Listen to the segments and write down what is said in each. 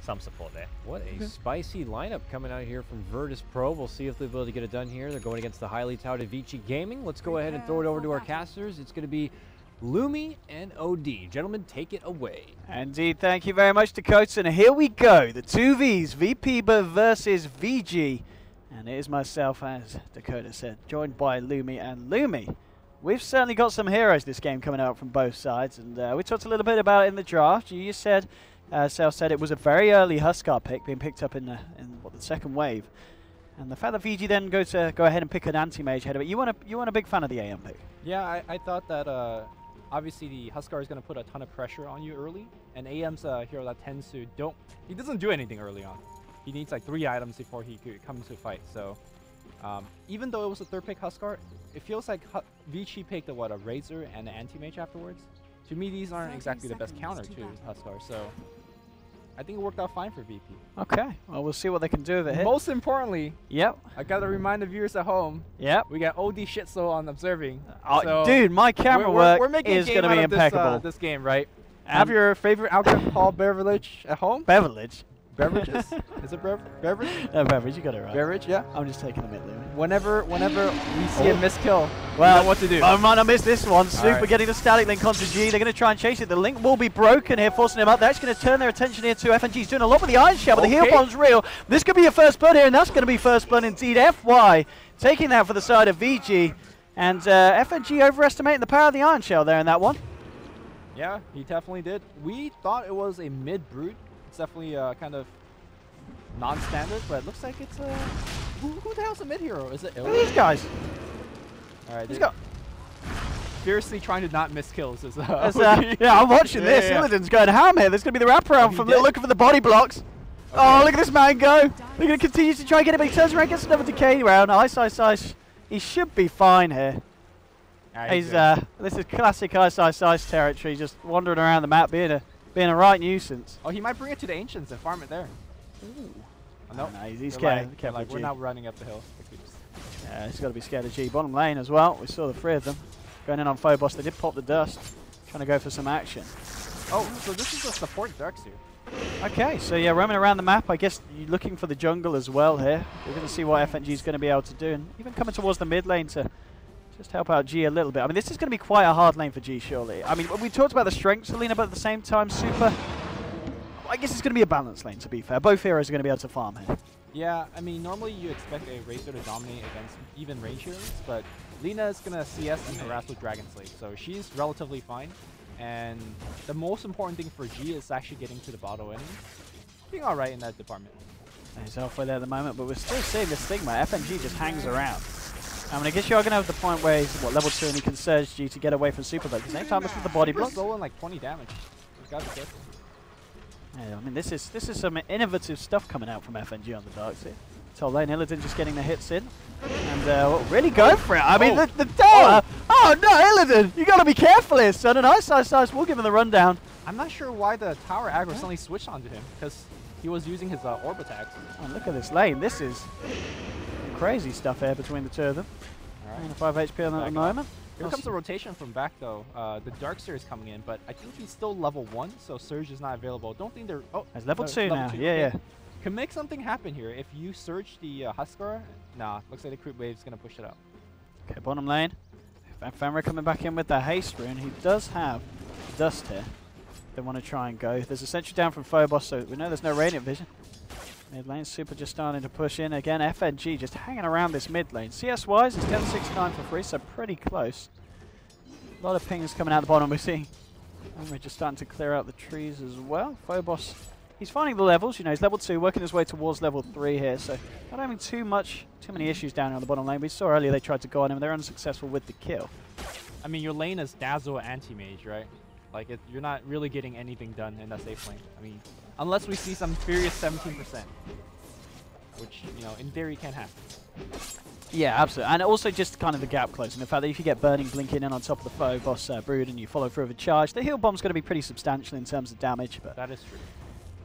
some support there. What a spicy lineup coming out here from VIRTUS.PRO. We'll see if they'll be able to get it done here. They're going against the highly touted VICI Gaming. Let's go ahead and throw it over to our casters. It's going to be Lumi and OD. Gentlemen, take it away. Indeed, thank you very much, Dakota. And here we go. The two Vs, VP versus VG. And it is myself, as Dakota said, joined by Lumi and Lumi. We've certainly got some heroes this game coming out from both sides. And we talked a little bit about it in the draft. You said... Sal said it was a very early Huskar pick, being picked up in the second wave, and the fact that VG then go ahead and pick an anti-mage head of it. You weren't a big fan of the AM pick. Yeah, I thought that obviously the Huskar is going to put a ton of pressure on you early, and AM's a hero that tends to he doesn't do anything early on. He needs like 3 items before he could come to fight. So even though it was a third pick Huskar, it feels like VG picked a Razor and an anti-mage afterwards. To me, these aren't exactly the best counter to Huskar, so I think it worked out fine for VP. Okay, well, we'll see what they can do with it here. Most importantly, yep, I got to remind the viewers at home, yep, we got OD Shitso on observing. So dude, my camera work is going to be impeccable. This game, right? Have your favorite alcohol beverage at home? Beverage? Beverages? Is it beverage? No, beverage, you got it right. Beverage, yeah. I'm just taking a bit, Louis. Whenever we see a missed kill, well, we know what to do. I might not miss this one. Super getting the static link onto G. They're going to try and chase it. The link will be broken here, forcing him up. They're actually going to turn their attention here to FNG's doing a lot with the Iron Shell, but the heal bomb's real. This could be a first blood here, and that's going to be first blood indeed. FY taking that for the side of VG, and FNG overestimating the power of the Iron Shell there in that one. Yeah, he definitely did. We thought it was a mid-brood. It's definitely kind of non-standard, but it looks like it's who the hell's a mid-hero? Is it Look at these guys. Alright, he's got fiercely trying to not miss kills. Yeah, I'm watching this. Illidan's going ham here. There's going to be the wraparound from looking for the body blocks. Okay. Oh, look at this man go. They're going to continue to try and get it, but he turns around, gets another decay round. Ice. He should be fine here. This is classic Ice territory, just wandering around the map, being a right nuisance. Oh, he might bring it to the Ancients and farm it there. Ooh. Oh, no, he's scared. Like, we're not running up the hill. Yeah, he's got to be scared of G. Bottom lane as well. We saw the 3 of them going in on Phobos. They did pop the dust, trying to go for some action. Oh, so this is a support Darkseer. Okay, so yeah, roaming around the map. I guess you're looking for the jungle as well here. We're going to see what FNG is going to be able to do, and even coming towards the mid lane to just help out G a little bit. I mean, this is going to be quite a hard lane for G, surely. I mean, we talked about the strengths of Lina, but at the same time, Super. I guess it's going to be a balanced lane, to be fair. Both heroes are going to be able to farm here. Yeah, I mean, normally you expect a Razor to dominate against even range heroes, but Lina is going to CS and harass with Dragon Slave, so she's relatively fine. And the most important thing for G is actually getting to the bottle enemies. Being alright in that department. He's halfway there at the moment, but we're still seeing this thing where FNG just hangs around. I mean, I guess you are going to have the point where he's, level 2 and he can surge G to get away from Super, but at the same time, this is the body block. He's rolling like 20 damage. He's got to be careful. Yeah, I mean, this is some innovative stuff coming out from FNG on the Darkseer. Top lane, Illidan just getting the hits in. And really go for it. I mean, the tower. Oh, no, Illidan, you got to be careful here, son. And Ice, we'll give him the rundown. I'm not sure why the tower aggro suddenly switched onto him, because he was using his orb attacks. Oh, look at this lane. This is crazy stuff here between the 2 of them. All right. 5 HP on that at the moment. Here comes the rotation from back, though. The Darkseer is coming in, but I think he's still level 1, so Surge is not available. Don't think they're... Oh, it's level 2 now. Yeah. Can make something happen here. If you Surge the Huskar, nah, looks like the creep wave is going to push it up. Okay, bottom lane. Famra coming back in with the haste rune. He does have dust here. They want to try and go. There's a sentry down from Phobos, so we know there's no radiant vision. Mid lane, Super just starting to push in again. FNG just hanging around this mid lane. CS-wise, it's 1069 for free, so pretty close. A lot of pings coming out the bottom. We're seeing, and we're just starting to clear out the trees as well. Phobos, he's finding the levels. You know, he's level 2, working his way towards level 3 here, so not having too many issues down here on the bottom lane. We saw earlier they tried to go on him. They're unsuccessful with the kill. I mean, your lane is Dazzle anti-mage, right? Like, you're not really getting anything done in that safe lane. I mean, unless we see some furious 17%, which, you know, in theory can happen. Yeah, absolutely. And also just kind of the gap closing. The fact that if you get Burning blinking in on top of the Phobos Brood and you follow through with a charge, the heal bomb's going to be pretty substantial in terms of damage. But that is true.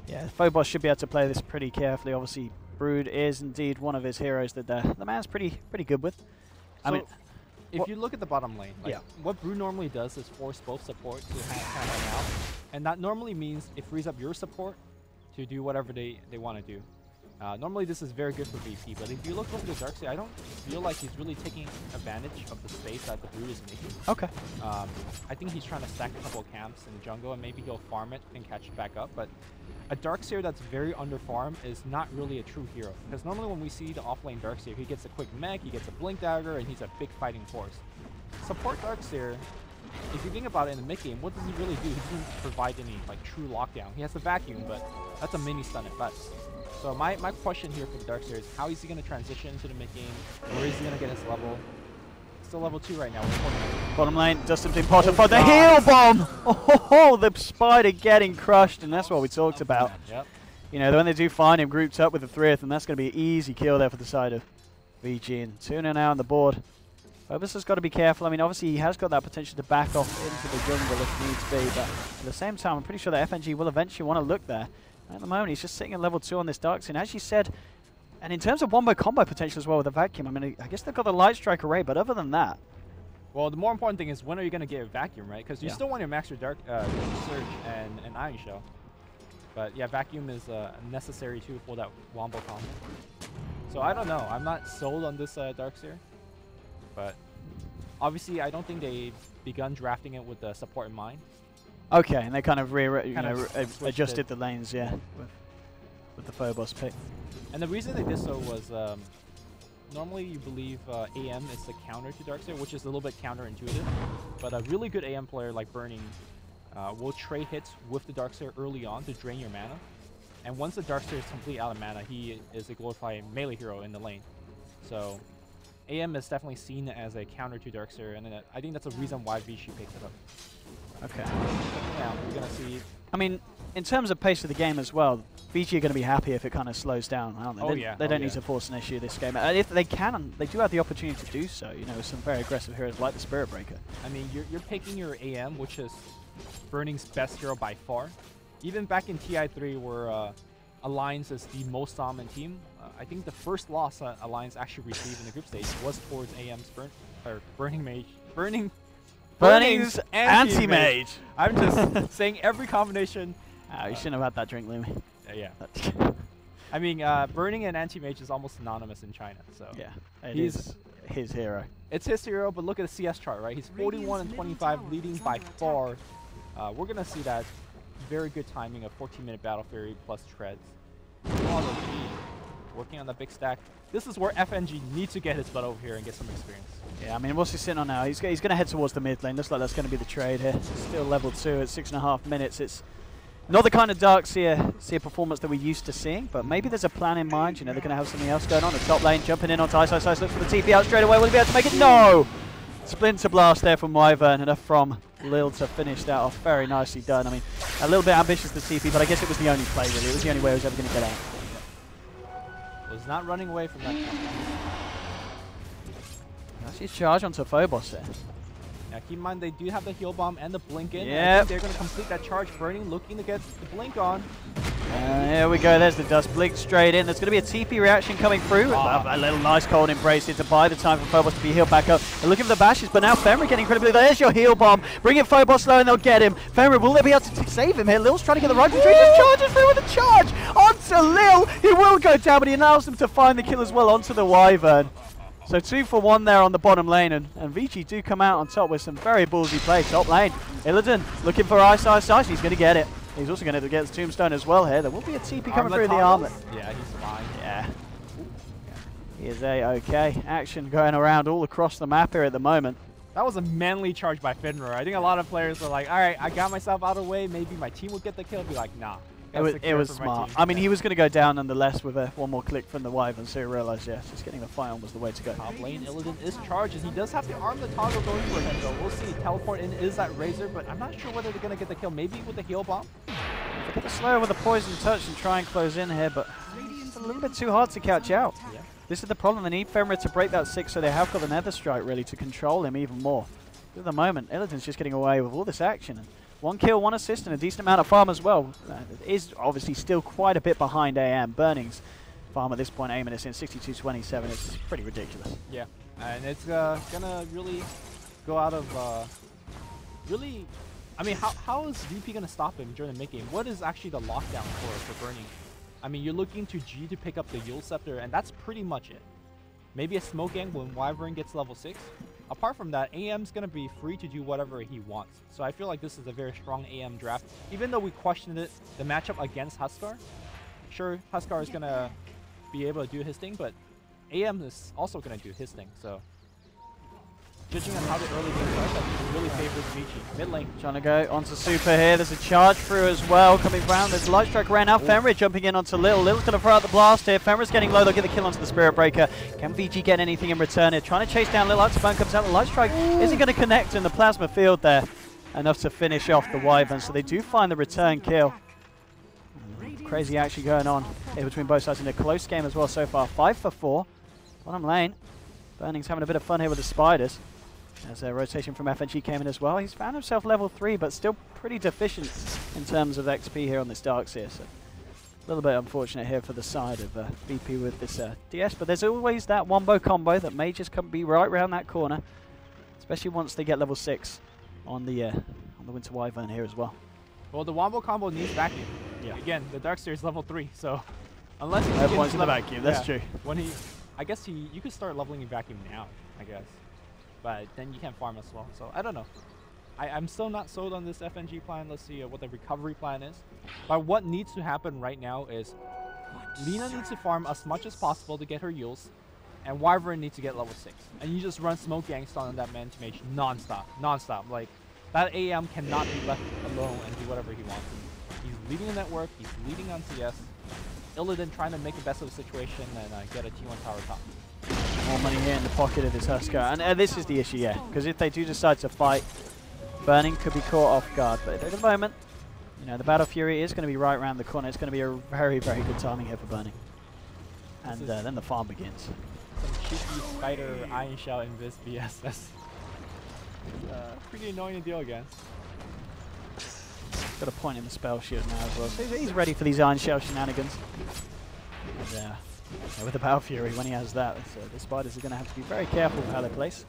Yeah, Phobos should be able to play this pretty carefully. Obviously, Brood is indeed one of his heroes that the man's pretty good with. I mean, if you look at the bottom lane, like what Brood normally does is force both support to hang out. And that normally means it frees up your support to do whatever they want to do. Normally this is very good for VP, but if you look over the Darkseer, I don't feel like he's really taking advantage of the space that the Brood is making. Okay. I think he's trying to stack a couple of camps in the jungle, and maybe he'll farm it and catch it back up, but a Darkseer that's very under-farmed is not really a true hero. Because normally when we see the off-lane Darkseer, he gets a quick mech, he gets a blink dagger, and he's a big fighting force. Support Darkseer, if you think about it in the mid-game, what does he really do? He doesn't provide any like true lockdown. He has the vacuum, but that's a mini stun at best. So my question here for the Darkseer is how is he going to transition into the mid-game? Where is he going to get his level? Still level 2 right now. Bottom lane, Dustin being potted for the heal bomb! Oh, the spider getting crushed, and that's what we talked about. Yep. You know, when they do find him grouped up with the 3rd, and that's going to be an easy kill there for the side of VG. And 2-0 now on the board. Phobos has got to be careful. I mean, obviously he has got that potential to back off into the jungle if needs be, but at the same time, I'm pretty sure that FNG will eventually want to look there. At the moment, he's just sitting at level 2 on this Darkseer. And as you said, and in terms of wombo combo potential as well with the vacuum, I mean, I guess they've got the light strike array, but other than that. Well, the more important thing is when are you going to get a vacuum, right? Because you still want your max your Dark Surge and Iron Shell. But yeah, vacuum is a necessary too for that wombo combo. So I don't know. I'm not sold on this Darkseer. But obviously, I don't think they've begun drafting it with the support in mind. Okay, and they kind of adjusted it. the lanes, yeah, with the Phobos pick. And the reason they did so was normally you believe AM is the counter to Darkseer, which is a little bit counterintuitive. But a really good AM player like Burning will trade hits with the Darkseer early on to drain your mana. And once the Darkseer is completely out of mana, he is a glorified melee hero in the lane. So AM is definitely seen as a counter to Darkseer, and I think that's a reason why VICI picked it up. Okay. Yeah, we're going to see. I mean, in terms of pace of the game as well, VICI are going to be happy if it kind of slows down, aren't they? They don't need to force an issue this game. If they can, they do have the opportunity to do so, you know, with some very aggressive heroes like the Spirit Breaker. I mean, you're picking your AM, which is Burning's best hero by far. Even back in TI3, where Alliance is the most dominant team, I think the first loss Alliance actually received in the group stage was towards AM's Burning's anti-mage. I'm just saying every combination. You shouldn't have had that drink, Lumi. Yeah. I mean, Burning and anti-mage is almost synonymous in China. So yeah, he's his hero. It's his hero, but look at the CS chart, right? He's 41 and 25, leading by far. We're gonna see that very good timing of 14-minute Battle Fury plus treads. Working on the big stack. This is where FNG needs to get his butt over here and get some experience. Yeah, I mean, what's he sitting on now? He's going to head towards the mid lane. Looks like that's going to be the trade here. Still level 2 at 6.5 minutes. It's not the kind of Darkseer performance that we're used to seeing, but maybe there's a plan in mind. You know, they're going to have something else going on. The top lane jumping in onto Ice. Looks for the TP out straight away. Will he be able to make it? No! Splinter Blast there from Wyvern, enough from Lil to finish that off. Very nicely done. I mean, a little bit ambitious, the TP, but I guess it was the only play, really. It was the only way he was ever going to get out. Was not running away from that. That's his charge onto Phobos there. Now keep in mind they do have the heal bomb and the blink in. Yeah, they're going to complete that charge. Burning looking to get the blink on. Here we go. There's the dust blink straight in. There's going to be a TP reaction coming through. A little nice cold embrace here to buy the time for Phobos to be healed back up. They're looking for the bashes, but now Fenrir getting incredibly. There's your heal bomb. Bring in Phobos low and they'll get him. Fenrir, will they be able to save him here? Lil's trying to get the right control. Just charges through with a charge onto Lil. He will go down, but he allows them to find the kill as well onto the Wyvern. So 2 for 1 there on the bottom lane, and VICI do come out on top with some very ballsy play. Top lane, Illidan looking for Ice. He's going to get it. He's also going to get his tombstone as well here. There will be a TP coming through the armlet. Yeah, he's fine. Yeah. He is A-okay. Action going around all across the map here at the moment. That was a manly charge by Fenrir. I think a lot of players were like, all right, I got myself out of the way. Maybe my team will get the kill. Be like, nah. It was smart. I mean, he was going to go down nonetheless with one more click from the Wyvern, so he realized, yes, just getting the fight on was the way to go. Top lane, Illidan is charged, and he does have the arm the toggle going for him, so we'll see. Teleport in is that Razor, but I'm not sure whether they're going to get the kill. Maybe with the heal bomb. They get the slow with a poison touch and try and close in here, but it's a little bit too hard to catch out. Yeah. This is the problem. They need Fenrir to break that 6, so they have got the Nether Strike really to control him even more. At the moment, Illidan's just getting away with all this action. 1 kill, 1 assist, and a decent amount of farm as well. It is obviously still quite a bit behind AM. Burning's farm at this point, aiming us in 62-27. It's pretty ridiculous. Yeah, and it's going to really go out of really I mean, how is VP going to stop him during the mid-game? What is actually the lockdown for Burning? I mean, you're looking to G to pick up the Yule Scepter, and that's pretty much it. Maybe a smoke gang when Wyvern gets level 6. Apart from that, AM's going to be free to do whatever he wants. So I feel like this is a very strong AM draft. Even though we questioned it, the matchup against Huskar, sure, Huskar is going to be able to do his thing, but AM is also going to do his thing. So judging on how the early game starts, I think it really favors Vici. Mid lane. Trying to go onto Super here. There's a charge through as well coming round. There's a light strike around now. Fenrir jumping in onto Lil. Lil's going to throw out the blast here. Fenrir's getting low. They'll get the kill onto the Spirit Breaker. Can VG get anything in return here? Trying to chase down Lil. Burn comes out. The light strike isn't going to connect in the plasma field there. Enough to finish off the Wyvern. So they do find the return kill. Crazy action going on here between both sides in a close game as well so far. 5 for 4. Bottom lane. Burning's having a bit of fun here with the spiders. As a rotation from FNG came in as well. He's found himself level 3, but still pretty deficient in terms of XP here on this Darkseer. So a little bit unfortunate here for the side of VP with this DS, but there's always that wombo combo that may just be right around that corner, especially once they get level 6 on the Winter Wyvern here as well. Well, the wombo combo needs vacuum. Yeah. Again, the Darkseer is level 3, so unless he points in the vacuum, that's true. When I guess you could start leveling in vacuum now, I guess. But then you can't farm as well. So I don't know. I'm still not sold on this FNG plan. Let's see what the recovery plan is. But what needs to happen right now is Lina needs to farm as much as possible to get her Yules, and Wyvern needs to get level 6. And you just run smoke gangsta on that man to mage non-stop. Like, that AM cannot be left alone and do whatever he wants. He's leading the network. He's leading on CS. Illidan trying to make the best of the situation and get a T1 tower top. More money here in the pocket of this Huskar. And this is the issue, yeah. Because if they do decide to fight, Burning could be caught off guard. But at the moment, you know, the Battle Fury is going to be right around the corner. It's going to be a very, very good timing here for Burning. And then the farm begins. Some cheeky spider Iron Shell in this BS. That's pretty annoying to deal against. Got a point in the spell shield now as well. So he's ready for these Iron Shell shenanigans. And, yeah, with the Battle Fury, when he has that, so the spiders are going to have to be very careful with how they place.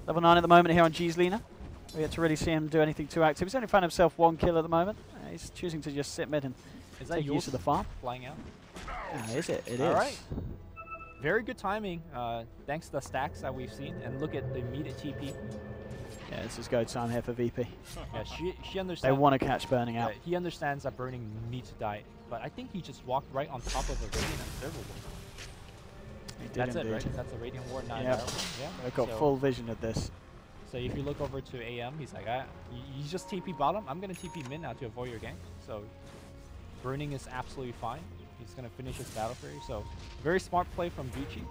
Level 9 at the moment here on G's Lina. We yet to really see him do anything too active. He's only found himself 1 kill at the moment. He's choosing to just sit mid and take use of the farm. Flying out? Is it? It is. All right. Very good timing, thanks to the stacks that we've seen. And look at the immediate TP. Yeah, this is go time here for VP. Yeah, she understands. They want to catch Burning out. He understands that Burning needs to die. But I think he just walked right on top of a Radiant Observable. That's indeed. it, right? That's a Radiant Ward 9. Yep. Yeah. I've got full vision of this. So if you look over to AM, he's like, you just TP bottom. I'm going to TP mid now to avoid your gank. So Burning is absolutely fine. He's going to finish his Battle Fury. So very smart play from VICI.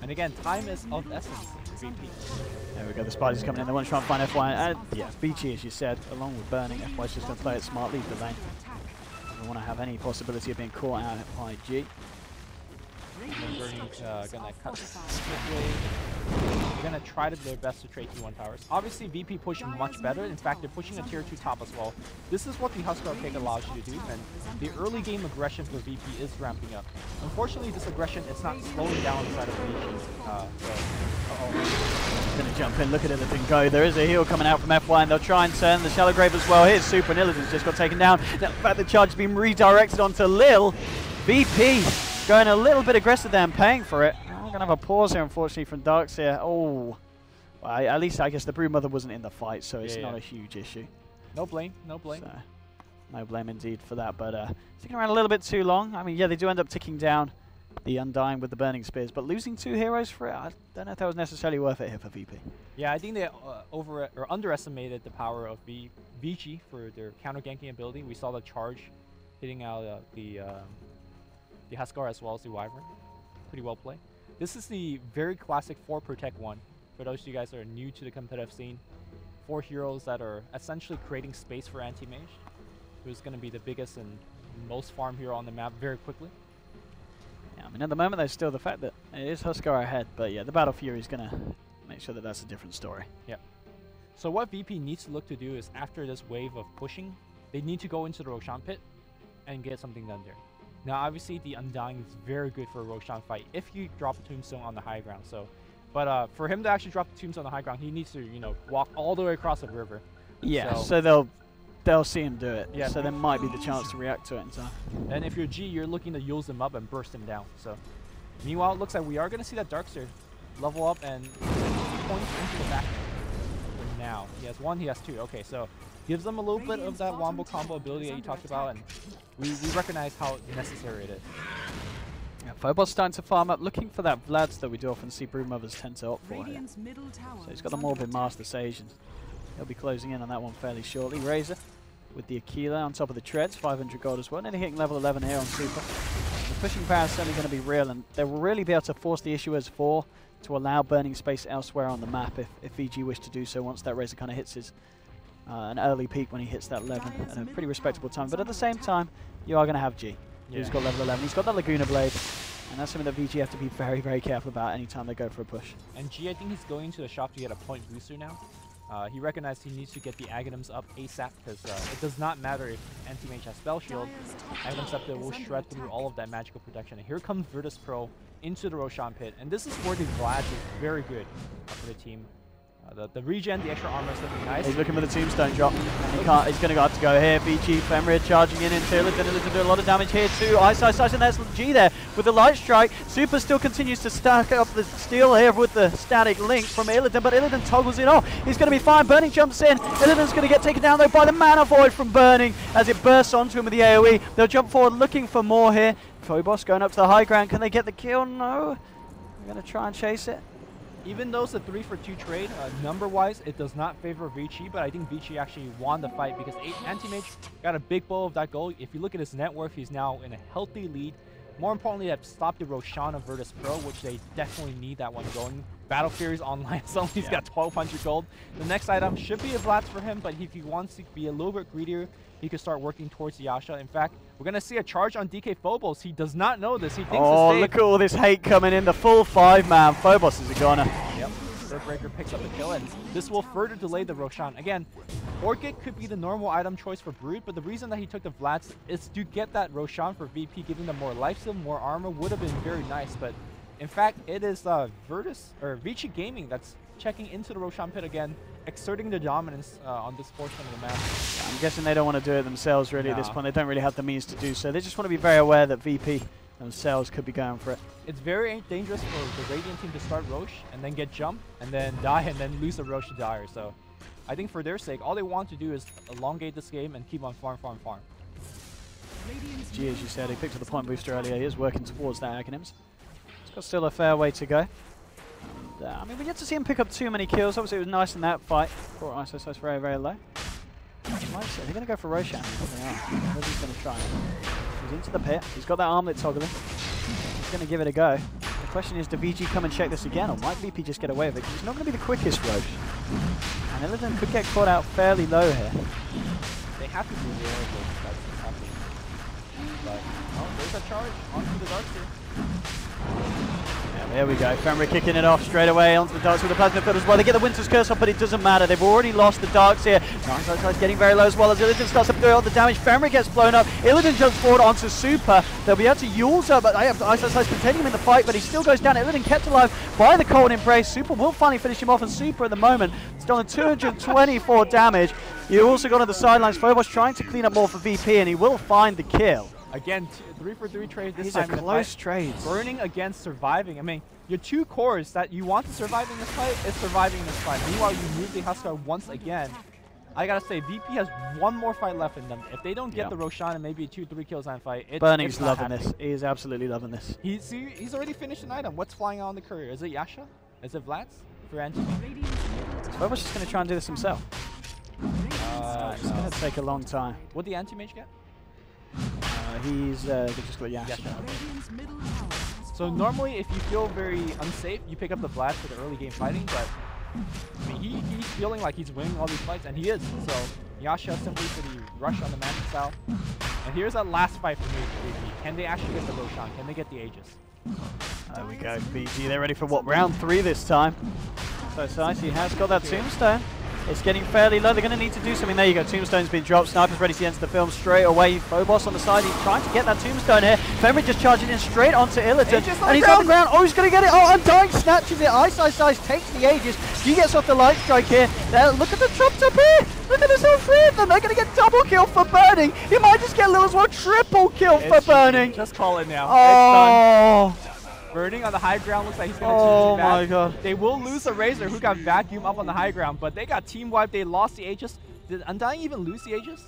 And again, time is of essence for VP. There we go, the spiders coming in. They want to try and find FY. And yeah, VICI, as you said, along with Burning, FY's just going to play it smart, leave the lane. They want to have any possibility of being caught out by G. And then Burning's gonna cut they're gonna try to do their best to trade T1 towers. Obviously, VP pushed much better. In fact, they're pushing a tier 2 top as well. This is what the Huskar pick allows you to do, and the early game aggression for VP is ramping up. Unfortunately, this aggression is not slowing down inside of VP. Gonna jump in, look at everything go. There is a heal coming out from FY, and they'll try and turn the Shallow Grave as well. Here's Super, and Illidan's just got taken down. In fact, the charge has been redirected onto Lil. VP going a little bit aggressive there and paying for it. We're going to have a pause here, unfortunately, from Darkseer. Oh, well, at least I guess the Broodmother wasn't in the fight, so it's not a huge issue. No blame, no blame. So, no blame indeed for that, but sticking around a little bit too long. I mean, yeah, they do end up ticking down the Undying with the Burning Spears, but losing 2 heroes for it, I don't know if that was necessarily worth it here for VP. Yeah, I think they underestimated the power of VICI for their counter-ganking ability. We saw the charge hitting out the Huskar as well as the Wyvern. Pretty well played. This is the very classic 4 protect 1. For those of you guys that are new to the competitive scene, 4 heroes that are essentially creating space for anti-mage, who's going to be the biggest and most farm hero on the map very quickly. Yeah, I mean, at the moment, there's still the fact that it is Huskar ahead, but yeah, the Battle Fury is going to make sure that that's a different story. Yeah. So what VP needs to look to do is, after this wave of pushing, they need to go into the Roshan pit and get something done there. Now, obviously, the Undying is very good for a Roshan fight if you drop a Tombstone on the high ground. So, but for him to actually drop the Tombstone on the high ground, he needs to, you know, walk all the way across the river. Yeah, so they'll they'll see him do it. Yeah. So there might be the chance to react to it in time. And if you're G, you're looking to use him up and burst him down. So, meanwhile, it looks like we are going to see that Darkster level up and points into the back for now. He has 1, he has 2. Okay, so gives them a little bit of that wombo combo ability that you talked about, and we recognize how necessary it is. Yeah, Phobos starting to farm up, looking for that Vlads that we do often see Broodmothers tend to opt for here. So he's got the Morbid Master Sage, and he'll be closing in on that one fairly shortly. Razor with the Aquila on top of the Treads, 500 gold as well. Nearly hitting level 11 here on Super. The pushing power is certainly going to be real, and they will really be able to force the Issuers 4 to allow burning space elsewhere on the map if VG wish to do so once that Razor kind of hits his an early peak when he hits that 11 at a pretty respectable time. But at the same time, you are going to have G, who's got level 11. He's got that Laguna Blade, and that's something that VG have to be very, very careful about anytime they go for a push. And G, I think he's going to the shop to get a point booster now. He recognized he needs to get the Aghanims up ASAP because it does not matter if Anti-Mage has Spell Shield. Aghanim Scepter will shred through all of that magical protection. And here comes VIRTUS.PRO into the Roshan pit. And this is where the Vlad is very good for the team. The regen, the extra armor is looking nice. He's looking for the tombstone drop. And he can't, he's going to have to go here. VG, Fenrir charging in into Illidan. Illidan do a lot of damage here too. Ice, and there's G there with the light strike. Super still continues to stack up the steel here with the static link from Illidan, but Illidan toggles it off. He's going to be fine. Burning jumps in. Illidan's going to get taken down though by the Mana Void from Burning as it bursts onto him with the AoE. They'll jump forward looking for more here. Phobos going up to the high ground. Can they get the kill? No. They're going to try and chase it. Even though it's a 3-for-2 trade, number-wise, it does not favor VICI, but I think VICI actually won the fight because Anti-Mage got a big blow of that goal. If you look at his net worth, he's now in a healthy lead. More importantly, they've stopped the Roshan of VIRTUS.PRO, which they definitely need that one going. Battle Fury's online, so he's got 1,200 gold. The next item should be a Vlads for him, but if he wants to be a little bit greedier, he could start working towards Yasha. In fact, we're going to see a charge on DK Phobos. He does not know this. He thinks look at all this hate coming in. The full 5-man. Phobos is a goner. Yep. Surfbreaker picks up the kill, and this will further delay the Roshan. Again, Orchid could be the normal item choice for Brood, but the reason that he took the Vlads is to get that Roshan for VP, giving them more lifesteal, more armor would have been very nice. But in fact, it is VICI Gaming that's checking into the Roshan pit again, exerting their dominance on this portion of the map. I'm guessing they don't want to do it themselves really at this point. They don't really have the means to do so. They just want to be very aware that VP themselves could be going for it. It's very dangerous for the Radiant team to start Roche and then get jumped and then die and then lose the Roche to Dire. So I think for their sake, all they want to do is elongate this game and keep on farm. G, as you said, he picked up the point booster earlier. He is working towards that Aghanims. He's got still a fair way to go. And, I mean, we get to see him pick up too many kills. Obviously, it was nice in that fight. Poor ISO is very, very low. They're going to go for Roshan. They are. He's going to try. He's into the pit. He's got that armlet toggling. He's going to give it a go. The question is, do VG come and check this again, or might VP just get away with it? He's not going to be the quickest Roche. And Illidan could get caught out fairly low here. They have to be aware of this. That's what's happening. But, oh, there's a charge onto the Darkster. Yeah, there we go. Fenrir kicking it off straight away onto the Darks with the Plasma Field as well. They get the Winter's Curse off, but it doesn't matter. They've already lost the Darks here. Nice getting very low as well as Illidan starts to do all the damage. Fenrir gets blown up. Illidan jumps forward onto Super. They'll be able to use her, but I have Ice containing him in the fight, but he still goes down. Illidan kept alive by the Cold Embrace. Super will finally finish him off, and Super at the moment is done 224 damage. You also got on the sidelines. Phobos trying to clean up more for VP, and he will find the kill. Again, 3-for-3 trade this These time. are close trades. Burning against surviving. I mean, your two cores that you want to survive in this fight is surviving in this fight. Meanwhile, you move the Huskar once again. I gotta say, VP has one more fight left in them. If they don't get the Roshan and maybe 2-3 kills on fight, Burning's loving this. He is absolutely loving this. He's already finished an item. What's flying out on the courier? Is it Yasha? Is it Vlads? For Anti-Mage? Phobos just going to try and do this himself. It's going to take a long time. What did the Anti-Mage get? He's just got Yasha. So normally, if you feel very unsafe, you pick up the Vlad for the early game fighting, but I mean, he's feeling like he's winning all these fights, and he is. So Yasha simply for the rush on the magic style. And here's that last fight for me. Can they actually get the Roshan? Can they get the Aegis? There we go, VG. They're ready for what, round 3 this time. So Icy has got that tombstone. It's getting fairly low. They're going to need to do something. There you go. Tombstone's been dropped. Sniper's ready to enter the film straight away. Phobos on the side. He's trying to get that tombstone here. Fenrir just charging in straight onto Illiton. And he's on the ground. Oh, he's going to get it. Oh, Undying snatches it. Ice takes the Aegis. He gets off the light strike here. There, look at the chopped up here. Look at this, all three of them. They're going to get double kill for Burning. He might just get a little as well. Triple kill for Burning. Just call it now. Oh. It's done. Burning on the high ground looks like he's going to Oh my god. They will lose a Razor who got vacuumed up on the high ground, but they got team wiped. They lost the Aegis. Did Undying even lose the Aegis?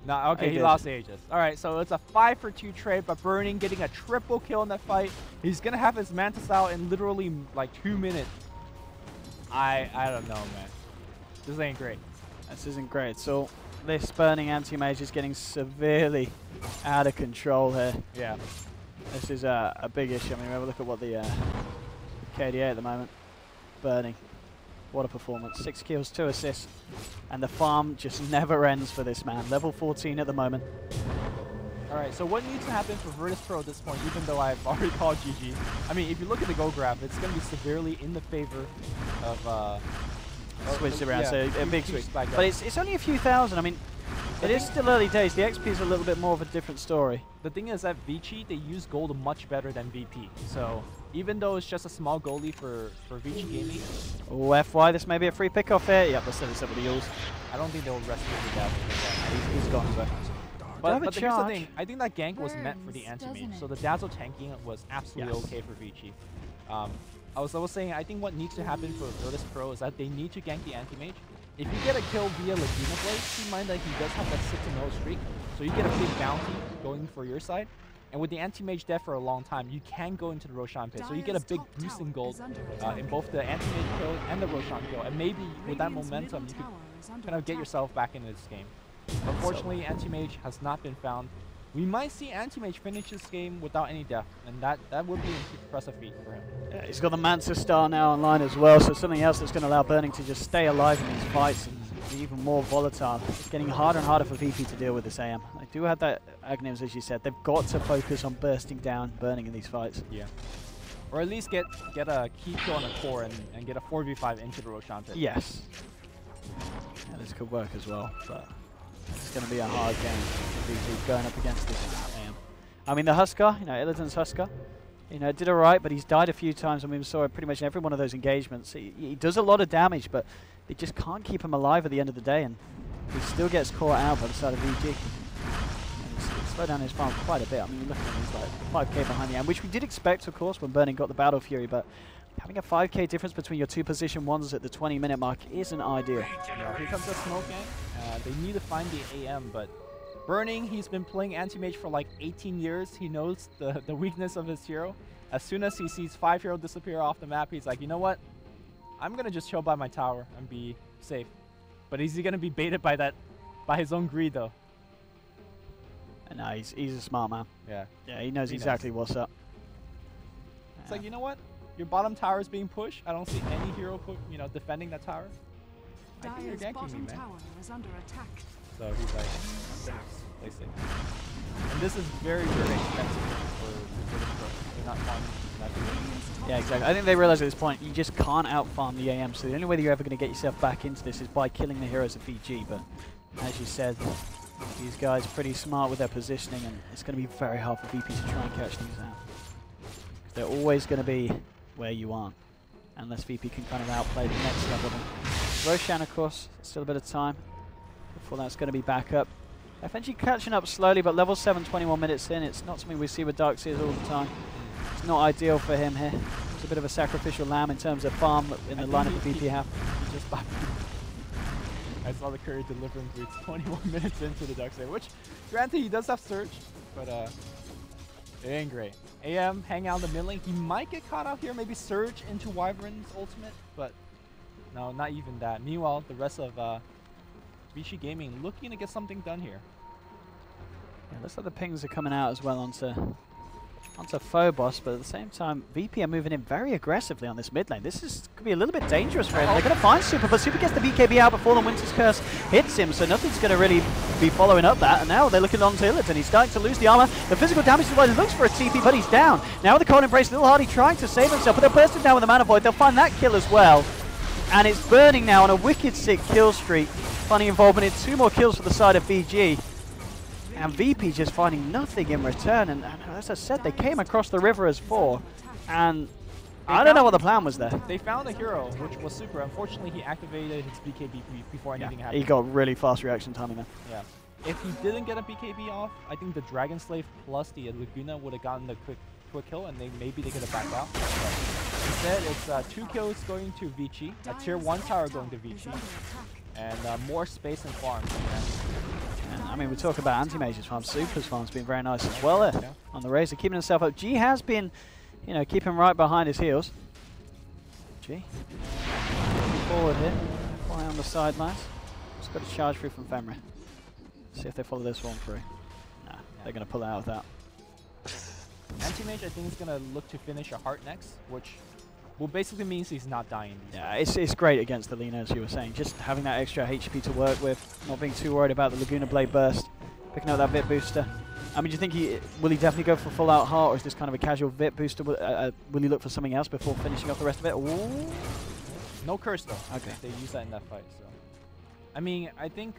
No, okay, he lost the Aegis. All right, so it's a 5-for-2 trade, but Burning getting a triple kill in that fight. He's going to have his Mantis out in literally like 2 minutes. I don't know, man. This ain't great. This isn't great. So this Burning anti-mage is getting severely out of control here. Yeah. This is a big issue. I mean, have a look at what the KDA at the moment. Burning. What a performance. 6 kills, 2 assists. And the farm just never ends for this man. Level 14 at the moment. All right, so what needs to happen for VIRTUS.PRO at this point, even though I've already called GG? I mean, if you look at the goal graph, it's going to be severely in the favor of... switched around, yeah, so a big switch. But it's only a few thousand. I mean, it is still early days. The XP is a little bit more of a different story. The thing is that VICI, they use gold much better than VP. So even though it's just a small goalie for VICI Gaming. Oh, FY, this may be a free pick off here. Yep, let's set this up with the Yules. I don't think they'll rescue the Dazzle. He's gone, so. But here's the thing. I think that gank was meant for the anti-mage. So the Dazzle tanking was absolutely okay for VICI. I was saying, I think what needs to happen for VIRTUS.PRO is that they need to gank the anti-mage. If you get a kill via Laguna Blade, keep in mind that he does have that 6-0 streak, so you get a big bounty going for your side. And with the anti-mage dead for a long time, you can go into the Roshan pit, so you get a big boost in gold in both the anti-mage kill and the Roshan kill. And maybe with that momentum, you could kind of get yourself back into this game. Unfortunately, anti-mage has not been found. We might see anti-mage finish this game without any death, and that would be an impressive feat for him. Yeah, he's got the Mantis Star now online as well, so something else that's going to allow Burning to just stay alive in these fights and be even more volatile. It's getting harder and harder for VP to deal with this AM. They do have that Agnims, as you said. They've got to focus on bursting down Burning in these fights. Yeah. Or at least get a key kill on the core and get a 4v5 into the Roshan pit. Yes. Yeah, this could work as well, but it's going to be a hard game for VP going up against this AM. I mean, the Huskar, Illiton's Huskar, did alright, but he's died a few times. I mean, we saw it pretty much in every one of those engagements. He does a lot of damage, but they just can't keep him alive at the end of the day, and he still gets caught out by the side of VG. Slow down his farm quite a bit. I mean, look at him, he's like 5k behind the AM, which we did expect, of course, when Burning got the Battle Fury, but having a 5k difference between your two position ones at the 20-minute mark isn't ideal. Yeah, here comes the smoke gang. They need to find the AM, but Burning, he's been playing anti-mage for like 18 years. He knows the weakness of his hero. As soon as he sees 5 hero disappear off the map, he's like, you know what? I'm going to just chill by my tower and be safe. But is he going to be baited by his own greed, though? No, he's a smart man. Yeah. Yeah, he knows exactly what's up. It's like, you know what? Your bottom tower is being pushed. I don't see any hero defending that tower. I think you're ganking me, man. So he's like, play safe. And this is very, very expensive for VIRTUS.PRO. They're not farming that good. Yeah, exactly. I think they realize at this point you just can't out-farm the AM, so the only way that you're ever going to get yourself back into this is by killing the heroes of VG, but as you said, these guys are pretty smart with their positioning, and it's going to be very hard for VP to try and catch these out. They're always going to be where you aren't, unless VP can kind of outplay the next level. Roshan, of course, still a bit of time before that's going to be back up. FNG catching up slowly, but level 7, 21 minutes in. It's not something we see with Darkseers all the time. It's not ideal for him here. It's a bit of a sacrificial lamb in terms of farm in the lineup the VP have. I saw the courier delivering boots 21 minutes into the Darkseer, which, granted, he does have Surge, but it ain't great. AM hang out in the mid lane. He might get caught out here, maybe Surge into Wyvern's ultimate, but no, not even that. Meanwhile, the rest of VICI Gaming looking to get something done here. Yeah, looks like the pings are coming out as well onto Phobos, but at the same time, VP are moving in very aggressively on this mid lane. This could be a little bit dangerous for him. They're going to find Super, but Super gets the BKB out before the Winter's Curse hits him, so nothing's going to really be following up that. And now they're looking on to Illiton. He's starting to lose the armor. The physical damage to the he looks for a TP, but he's down. Now with the Cold Embrace, Little Hardy trying to save himself, but they're bursted down with the Mana Void. They'll find that kill as well. And it's Burning now on a wicked sick kill streak, finding involvement in 2 more kills for the side of VG. And VP just finding nothing in return. And as I said, they came across the river as 4. And I don't know what the plan was there. They found a hero, which was super. Unfortunately, he activated his BKB before anything happened. He got really fast reaction timing there. Yeah. If he didn't get a BKB off, I think the Dragon Slave plus the Laguna would have gotten the quick kill, and maybe they could have backed out. Instead, it's 2 kills going to VICI, a tier 1 tower going to VICI, and more space and farms. And, I mean, we talk about anti-mage's farm. Super's farm's been very nice as well there on the Razor, keeping himself up. G has been, you know, keeping right behind his heels. G forward here, fly on the sidelines. Just got a charge through from Femra. See if they follow this one through. Nah, they're going to pull it out of that. Anti-Mage, I think, is going to look to finish a heart next, which basically means he's not dying. Yeah, it's great against the Lina, as you were saying. Just having that extra HP to work with, not being too worried about the Laguna Blade burst, picking up that VIP booster. I mean, do you think will he definitely go for full out heart, or is this kind of a casual VIP booster? Will he look for something else before finishing off the rest of it? Ooh. No curse, though. Okay. They use that in that fight. So, I mean, I think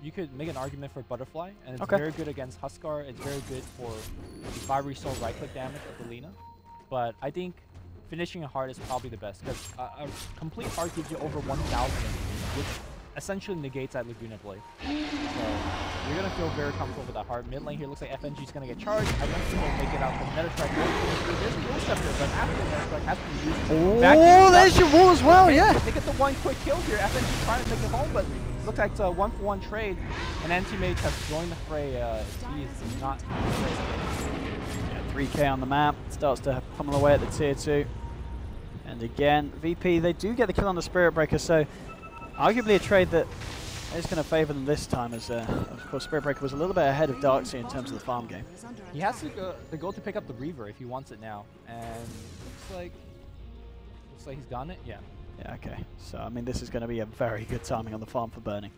you could make an argument for Butterfly, and it's very good against Huskar. It's very good for the 5 restore right-click damage of the Lina. But I think finishing a heart is probably the best, because a complete heart gives you over 1,000, which essentially negates that Laguna Blade. So you're going to feel very comfortable with that heart. Mid lane here looks like FNG is going to get charged. I don't think they'll make it out. The Meta Strike will finish through. There's no scepter, but after the Meta Strike has to be used. Oh, there's your wall as well, yeah. They get the 1 quick kill here. FNG trying to take it home, but looks like it's a 1-for-1 trade. And Anti-Mage has joined the fray. He is not afraid. 3k on the map, starts to pummel away at the tier 2. And again, VP, they do get the kill on the Spirit Breaker, so arguably a trade that is going to favour them this time, as of course Spirit Breaker was a little bit ahead of Darkseer in terms of the farm game. He has to go to pick up the Reaver if he wants it now, and looks like he's gotten it. Yeah. Yeah. Okay. So I mean, this is going to be a very good timing on the farm for Burning.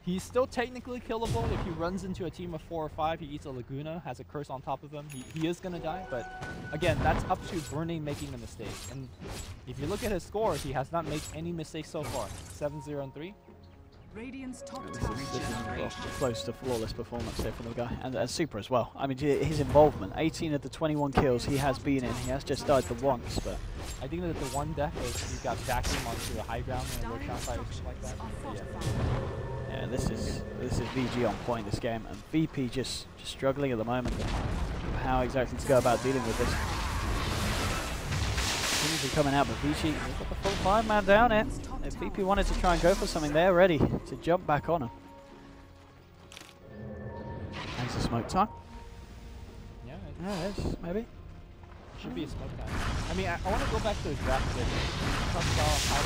He's still technically killable. If he runs into a team of 4 or 5, he eats a Laguna, has a curse on top of him. He is going to die, but again, that's up to Burning making the mistake. And if you look at his scores, he has not made any mistakes so far. 7-0-3. Radiant's top This tower is close to flawless performance here from the guy, and Super as well. I mean, his involvement, 18 of the 21 kills he has been in. He has just died the once, but I think that the one death is he got vacuumed onto a high ground and a Roshan fight or something like that. But yeah, this is VG on point this game, and VP just struggling at the moment. How exactly to go about dealing with this? Things are coming out, but VG got the full 5-man down here. If VP wanted to try and go for something, they're ready to jump back on him. Thanks for smoke time. yeah, Yeah, it is, maybe. should be a smoke time. I mean, I want to go back to the draft a bit. Talk about how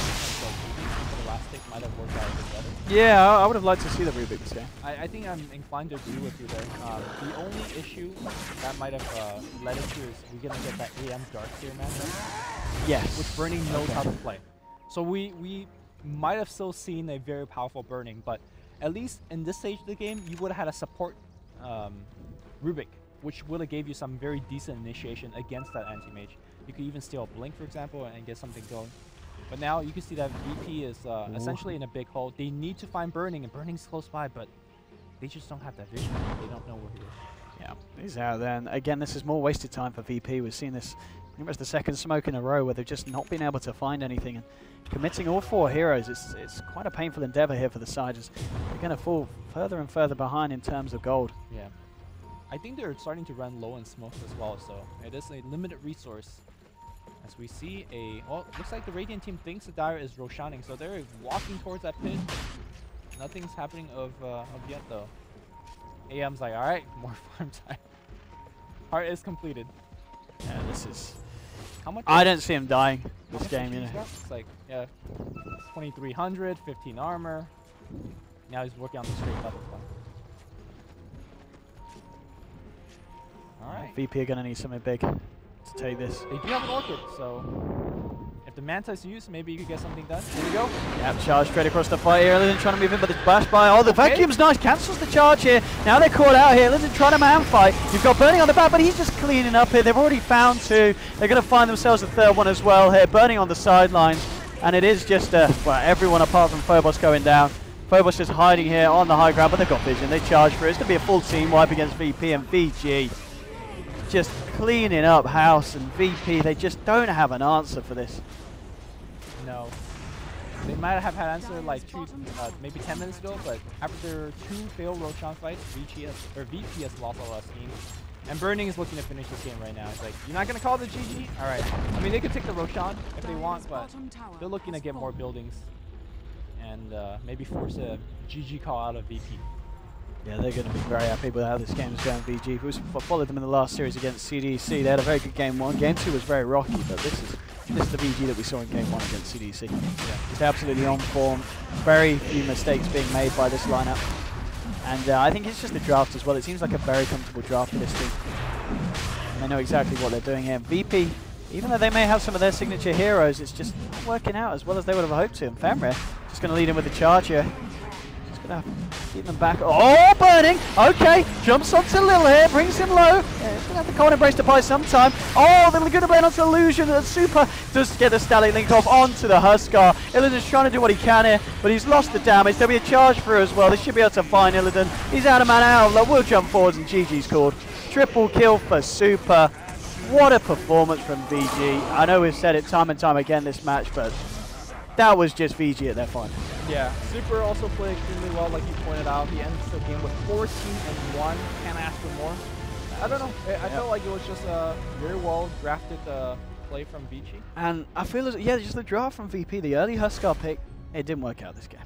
the last pick might have worked out a bit better. Yeah, I would have liked to see the Rubik this game. I think I'm inclined to agree with you there. The only issue that might have led into is we're going to get that AM Darkseer matchup. Yes. Which Burning knows how to play. So we might have still seen a very powerful Burning, but at least in this stage of the game, you would have had a support Rubik, which would have gave you some very decent initiation against that anti-mage. You could even steal a Blink, for example, and get something going. But now you can see that VP is essentially in a big hole. They need to find Burning, and Burning's close by, but they just don't have that vision. They don't know where he is. Yeah, he's out there. And again, this is more wasted time for VP. We've seen this pretty much the second smoke in a row where they've just not been able to find anything. And committing all 4 heroes, it's quite a painful endeavor here for the side. They're going to fall further and further behind in terms of gold. Yeah. I think they're starting to run low in smoke as well, so it is a limited resource. As we see well, looks like the Radiant team thinks the Dire is Roshaning, so they're walking towards that pit. Nothing's happening of yet though. AM's like, alright, more farm time. Heart is completed. Yeah, this is... How much? I don't see him dying this game, you know. It's like, yeah, 2,300, 15 armor. Now he's working on the straight butterfly. Alright. VP are going to need something big to take this. They do have an Orchid, so if the Manta is used, maybe you could get something done. Here we go. Yep, charge straight across the fight here. Lizard trying to move in, but it's bashed by. Oh, the vacuum's nice. Cancels the charge here. Now they're caught out here. Lizard trying to man fight. You've got Burning on the back, but he's just cleaning up here. They've already found 2. They're going to find themselves a 3rd one as well here. Burning on the sidelines. And it is just, well, everyone apart from Phobos going down. Phobos just hiding here on the high ground, but they've got vision. They charge for it. It's going to be a full team wipe against VP and VG. Just cleaning up house, and VP, they just don't have an answer for this. No. They might have had an answer like maybe 10 minutes ago, but after 2 failed Roshan fights, VP has lost a lot of steam. And Burning is looking to finish this game right now. It's like, you're not going to call the GG? Alright. I mean, they could take the Roshan if they want, but they're looking to get more buildings. And maybe force a GG call out of VP. Yeah, they're going to be very happy with how this game is going, VG. We followed them in the last series against CDC. They had a very good game 1. Game 2 was very rocky, but this is the VG that we saw in game 1 against CDC. Yeah. Just absolutely on form. Very few mistakes being made by this lineup. And I think it's just the draft as well. It seems like a very comfortable draft for this team. And they know exactly what they're doing here. VP, even though they may have some of their signature heroes, it's just not working out as well as they would have hoped to. And Femre just going to lead in with the charge here. Just going to keep them back. Oh, Burning! Okay, jumps onto Lil here, brings him low. Yeah, he's going to have the cold embrace to buy some time. Oh, the Laguna Blade onto Illusion. And Super does get the Static Link off onto the Huskar. Illidan's trying to do what he can here, but he's lost the damage. There'll be a charge through as well. They should be able to find Illidan. He's out of mana out. We'll jump forwards, and GG's called. Triple kill for Super. What a performance from VG. I know we've said it time and time again this match, but that was just VG at their finest. Yeah, Super also played extremely well, like you pointed out. He ends the game with 14-1. Can't ask for more. I don't know. I felt like it was just a very well drafted play from VG. And I feel as, yeah, just the draft from VP, the early Huskar pick, it didn't work out this game.